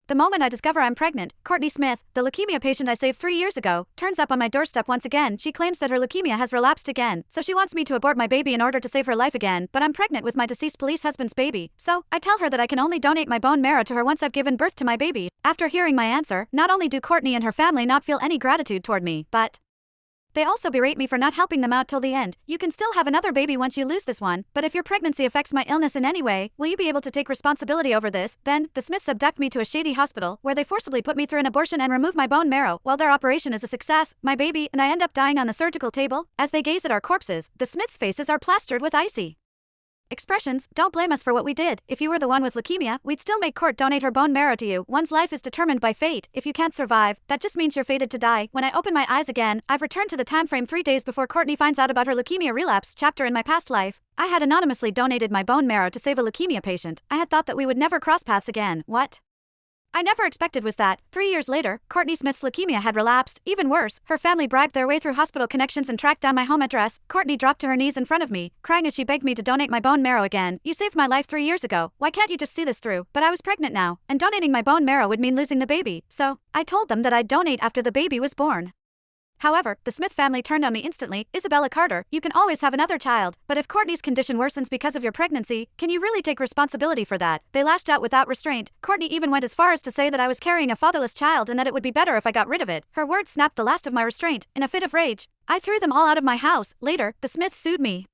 The moment I discover I'm pregnant, Courtney Smith, the leukemia patient I saved 3 years ago, turns up on my doorstep once again. She claims that her leukemia has relapsed again, so she wants me to abort my baby in order to save her life again, but I'm pregnant with my deceased police husband's baby, so I tell her that I can only donate my bone marrow to her once I've given birth to my baby. After hearing my answer, not only do Courtney and her family not feel any gratitude toward me, but they also berate me for not helping them out till the end. You can still have another baby once you lose this one, but if your pregnancy affects my illness in any way, will you be able to take responsibility over this? Then, the Smiths abduct me to a shady hospital, where they forcibly put me through an abortion and remove my bone marrow. While their operation is a success, my baby and I end up dying on the surgical table. As they gaze at our corpses, the Smiths' faces are plastered with icy expressions. Don't blame us for what we did. If you were the one with leukemia, we'd still make Court donate her bone marrow to you. One's life is determined by fate. If you can't survive, that just means you're fated to die. When I open my eyes again, I've returned to the time frame 3 days before Courtney finds out about her leukemia relapse. Chapter in my past life. I had anonymously donated my bone marrow to save a leukemia patient. I had thought that we would never cross paths again. What I never expected was that, 3 years later, Courtney Smith's leukemia had relapsed. Even worse, her family bribed their way through hospital connections and tracked down my home address. Courtney dropped to her knees in front of me, crying as she begged me to donate my bone marrow again. You saved my life 3 years ago. Why can't you just see this through? But I was pregnant now, and donating my bone marrow would mean losing the baby. So, I told them that I'd donate after the baby was born. However, the Smith family turned on me instantly. Isabella Carter, you can always have another child, but if Courtney's condition worsens because of your pregnancy, can you really take responsibility for that? They lashed out without restraint. Courtney even went as far as to say that I was carrying a fatherless child and that it would be better if I got rid of it. Her words snapped the last of my restraint. In a fit of rage, I threw them all out of my house. Later, the Smiths sued me,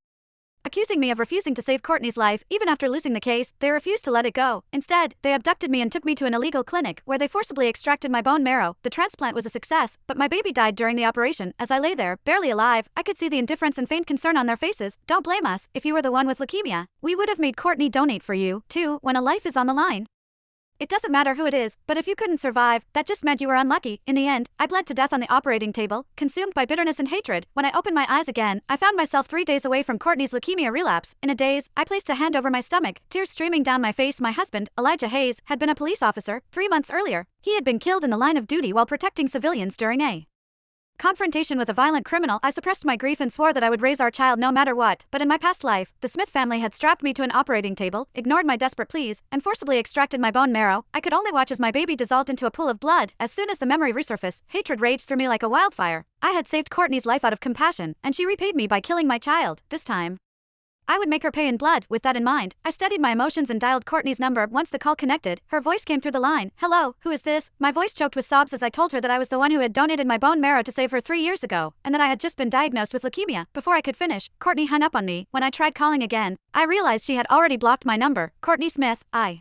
accusing me of refusing to save Courtney's life. Even after losing the case, they refused to let it go. Instead, they abducted me and took me to an illegal clinic, where they forcibly extracted my bone marrow. The transplant was a success, but my baby died during the operation. As I lay there, barely alive, I could see the indifference and faint concern on their faces. Don't blame us. If you were the one with leukemia, we would have made Courtney donate for you, too, when a life is on the line. It doesn't matter who it is, but if you couldn't survive, that just meant you were unlucky. In the end, I bled to death on the operating table, consumed by bitterness and hatred. When I opened my eyes again, I found myself 3 days away from Courtney's leukemia relapse. In a daze, I placed a hand over my stomach, tears streaming down my face. My husband, Elijah Hayes, had been a police officer. 3 months earlier, he had been killed in the line of duty while protecting civilians during a confrontation with a violent criminal. I suppressed my grief and swore that I would raise our child no matter what. But in my past life, the Smith family had strapped me to an operating table, ignored my desperate pleas, and forcibly extracted my bone marrow. I could only watch as my baby dissolved into a pool of blood. As soon as the memory resurfaced, hatred raged through me like a wildfire. I had saved Courtney's life out of compassion, and she repaid me by killing my child. This time, I would make her pay in blood. With that in mind, I steadied my emotions and dialed Courtney's number. Once the call connected, her voice came through the line. Hello, who is this? My voice choked with sobs as I told her that I was the one who had donated my bone marrow to save her 3 years ago, and that I had just been diagnosed with leukemia. Before I could finish, Courtney hung up on me. When I tried calling again, I realized she had already blocked my number. Courtney Smith, I